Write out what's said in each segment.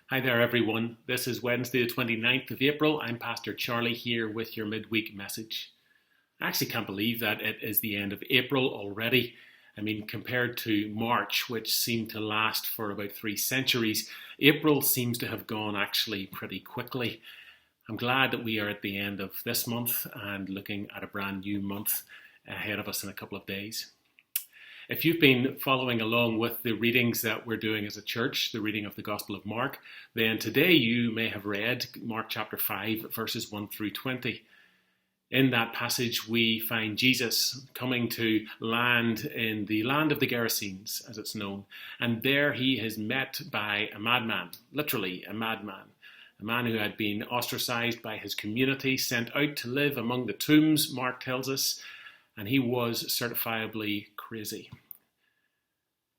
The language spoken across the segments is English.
Hi there, everyone. This is Wednesday, the 29th of April. I'm Pastor Charlie here with your midweek message. I actually can't believe that it is the end of April already. I mean, compared to March, which seemed to last for about 3 centuries, April seems to have gone actually pretty quickly. I'm glad that we are at the end of this month and looking at a brand new month ahead of us in a couple of days. If you've been following along with the readings that we're doing as a church, the reading of the Gospel of Mark, then today you may have read Mark chapter 5, verses 1 through 20. In that passage, we find Jesus coming to land in the land of the Gerasenes, as it's known. And there he is met by a madman, literally a madman. A man who had been ostracized by his community, sent out to live among the tombs, Mark tells us, and he was certifiably crazy.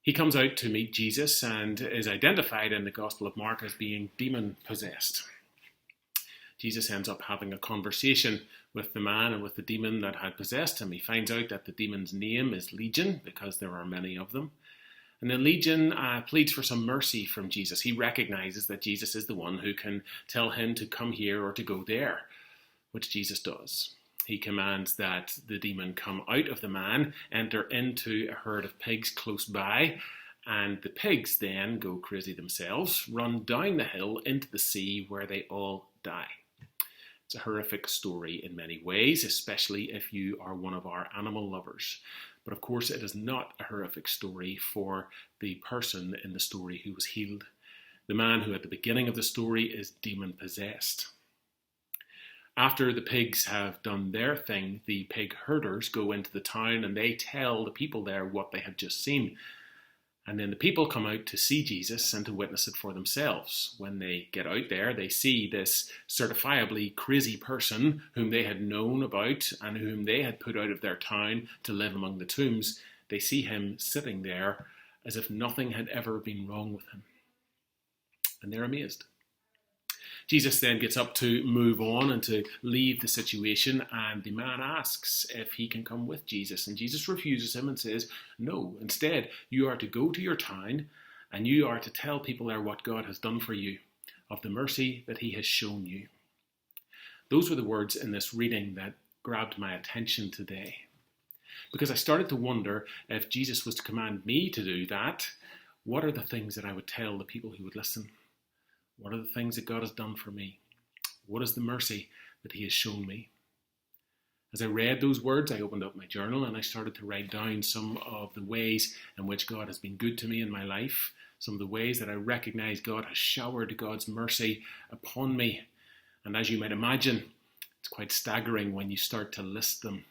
He comes out to meet Jesus and is identified in the Gospel of Mark as being demon-possessed. Jesus ends up having a conversation with the man and with the demon that had possessed him. He finds out that the demon's name is Legion, because there are many of them. And then Legion pleads for some mercy from Jesus. He recognizes that Jesus is the one who can tell him to come here or to go there, which Jesus does. He commands that the demon come out of the man, enter into a herd of pigs close by, and the pigs then go crazy themselves, run down the hill into the sea where they all die. It's a horrific story in many ways, especially if you are one of our animal lovers. But of course, it is not a horrific story for the person in the story who was healed. The man who at the beginning of the story is demon-possessed. After the pigs have done their thing, the pig herders go into the town and they tell the people there what they have just seen. And then the people come out to see Jesus and to witness it for themselves. When they get out there, they see this certifiably crazy person whom they had known about and whom they had put out of their town to live among the tombs. They see him sitting there as if nothing had ever been wrong with him. And they're amazed. Jesus then gets up to move on and to leave the situation, and the man asks if he can come with Jesus. And Jesus refuses him and says, no, instead, you are to go to your town and you are to tell people there what God has done for you, of the mercy that he has shown you. Those were the words in this reading that grabbed my attention today, because I started to wonder, if Jesus was to command me to do that, what are the things that I would tell the people who would listen? What are the things that God has done for me? What is the mercy that he has shown me? As I read those words, I opened up my journal and I started to write down some of the ways in which God has been good to me in my life, some of the ways that I recognize God has showered God's mercy upon me. And as you might imagine, it's quite staggering when you start to list them.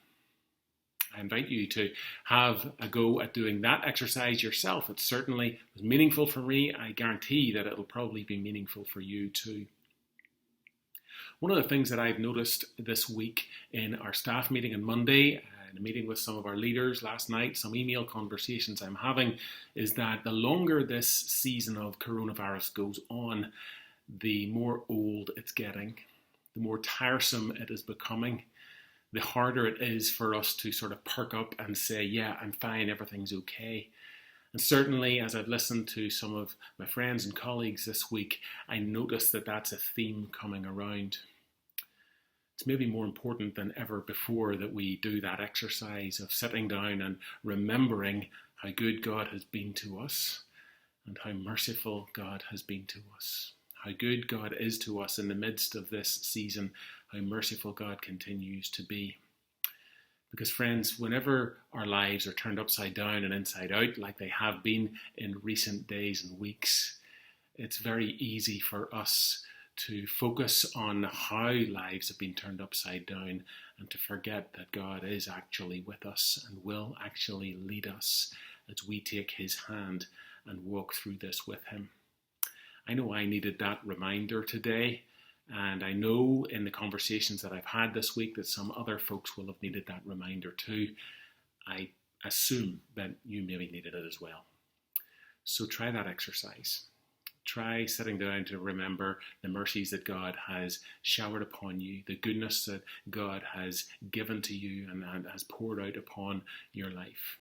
I invite you to have a go at doing that exercise yourself. It certainly was meaningful for me. I guarantee that it'll probably be meaningful for you too. One of the things that I've noticed this week in our staff meeting on Monday, and a meeting with some of our leaders last night, some email conversations I'm having, is that the longer this season of coronavirus goes on, the more old it's getting, the more tiresome it is becoming. The harder it is for us to sort of perk up and say, yeah, I'm fine, everything's okay. And certainly as I've listened to some of my friends and colleagues this week, I notice that that's a theme coming around. It's maybe more important than ever before that we do that exercise of sitting down and remembering how good God has been to us and how merciful God has been to us. How good God is to us in the midst of this season, how merciful God continues to be. Because friends, whenever our lives are turned upside down and inside out, like they have been in recent days and weeks, it's very easy for us to focus on how lives have been turned upside down and to forget that God is actually with us and will actually lead us as we take his hand and walk through this with him. I know I needed that reminder today, and I know in the conversations that I've had this week that some other folks will have needed that reminder too. I assume that you maybe needed it as well. So try that exercise. Try sitting down to remember the mercies that God has showered upon you, the goodness that God has given to you and has poured out upon your life.